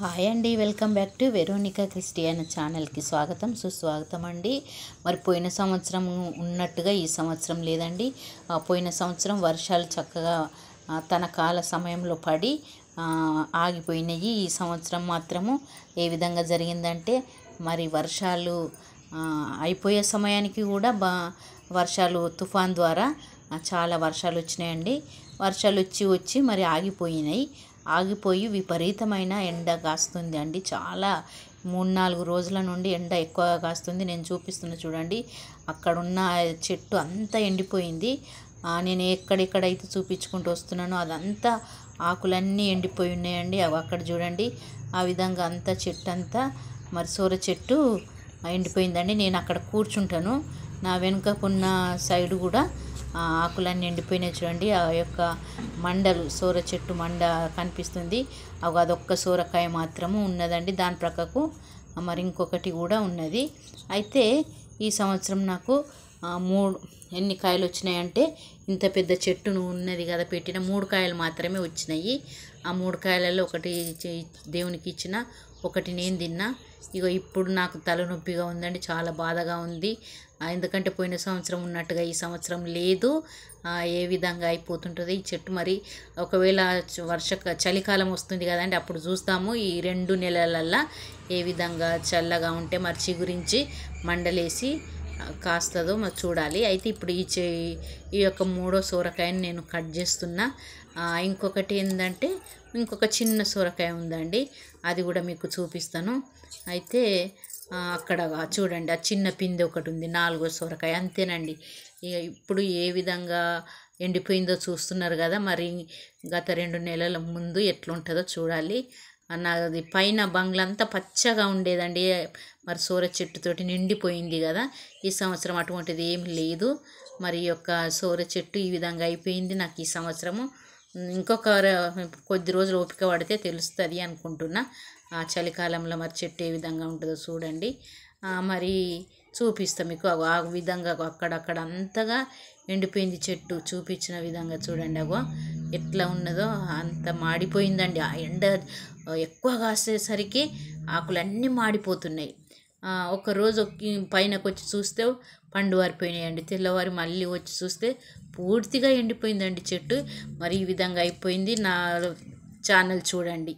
Hi అండి, welcome back to Veronica Christian ఛానల్కి స్వాగతం సుస్వాగతం అండి. మరి పోయిన సంవత్సరం ఉన్నట్టుగా ఈ సంవత్సరం లేదండి. పోయిన సంవత్సరం వర్షాలు చక్కగా తన కాల సమయంలో పడి ఆగిపోయినాయి. ఈ సంవత్సరం మాత్రము ఏ విధంగా జరిగిందంటే మరి వర్షాలు అయిపోయే సమయానికి కూడా వర్షాలు తుఫాన్ ద్వారా చాలా వర్షాలు వచ్చినాయండి. వర్షాలు వచ్చి మరి ఆగిపోయి విపరీతమైన ఎండ కాస్తుంది అండి. చాలా 3-4 రోజుల నుండి ఎండ ఎక్కువగా కాస్తుంది. నేను చూపిస్తున్నా చూడండి, అక్కడున్న చెట్టు అంతా ఎండిపోయింది. నేను ఎక్కడెక్కడైతే చూపించుకుంటూ వస్తున్నానో అదంతా ఆకులన్నీ ఎండిపోయి ఉన్నాయండి. అవి అక్కడ చూడండి, ఆ విధంగా అంతా చెట్టు అంతా మరి సోర చెట్టు ఎండిపోయిందండి. నేను అక్కడ కూర్చుంటాను, నా వెనుకకున్న సైడు కూడా ఆకులన్నీ ఎండిపోయినాయి చూడండి. ఆ యొక్క మండలు సోర చెట్టు మండ కనిపిస్తుంది. అదొక్క సోరకాయ మాత్రము ఉన్నదండి. దాని ప్రక్కకు మరి ఇంకొకటి కూడా ఉన్నది. అయితే ఈ సంవత్సరం నాకు ఎన్ని కాయలు వచ్చినాయంటే, ఇంత పెద్ద చెట్టును ఉన్నది కదా పెట్టిన 3 కాయలు మాత్రమే వచ్చినాయి. ఆ 3 కాయలలో ఒకటి దేవునికి ఇచ్చిన, ఒకటి నేను తిన్నా. ఇప్పుడు నాకు తలనొప్పిగా ఉందండి, చాలా బాధగా ఉంది. ఎందుకంటే పోయిన సంవత్సరం ఉన్నట్టుగా ఈ సంవత్సరం లేదు. ఏ విధంగా అయిపోతుంటుంది ఈ చెట్టు. మరి ఒకవేళ చలికాలం వస్తుంది కదండి, అప్పుడు చూస్తాము ఈ 2 నెలలల్లా ఏ విధంగా చల్లగా ఉంటే మరి చిగురించి మండలేసి కాస్తుందో మరి చూడాలి. అయితే ఇప్పుడు ఈ యొక్క 3వ సోరకాయని నేను కట్ చేస్తున్నా. ఇంకొకటి ఏంటంటే ఇంకొక చిన్న సోరకాయ ఉందండి, అది కూడా మీకు చూపిస్తాను. అయితే అక్కడ చూడండి, ఆ చిన్న పిందె ఒకటి ఉంది, 4వ సోరకాయ అంతేనండి. ఇప్పుడు ఏ విధంగా ఎండిపోయిందో చూస్తున్నారు కదా. మరి గత 2 నెలల ముందు ఎట్లుంటుందో చూడాలి. నాది పైన బంగ్లంతా పచ్చగా ఉండేదండి, మరి సోర చెట్టుతోటి నిండిపోయింది కదా. ఈ సంవత్సరం అటువంటిది ఏం లేదు. మరి యొక్క సోర చెట్టు ఈ విధంగా అయిపోయింది నాకు ఈ సంవత్సరము. ఇంకొక కొద్ది రోజులు ఓపిక పడితే తెలుస్తుంది అనుకుంటున్నా. చలికాలంలో మరి చెట్టు ఏ విధంగా ఉంటుందో చూడండి. మరి చూపిస్తా మీకు. ఆ విధంగా అక్కడక్కడ అంతగా ఎండిపోయింది చెట్టు, చూపించిన విధంగా చూడండి. ఎట్లా ఉన్నదో అంత మాడిపోయిందండి. ఆ ఎండ ఎక్కువ కాసేసరికి ఆకులన్నీ మాడిపోతున్నాయి. ఒకరోజు పైనకు వచ్చి చూస్తే పండు వారిపోయినాయండి. తెల్లవారి మళ్ళీ వచ్చి చూస్తే పూర్తిగా ఎండిపోయిందండి చెట్టు. మరి ఈ విధంగా అయిపోయింది. నా ఛానల్ చూడండి.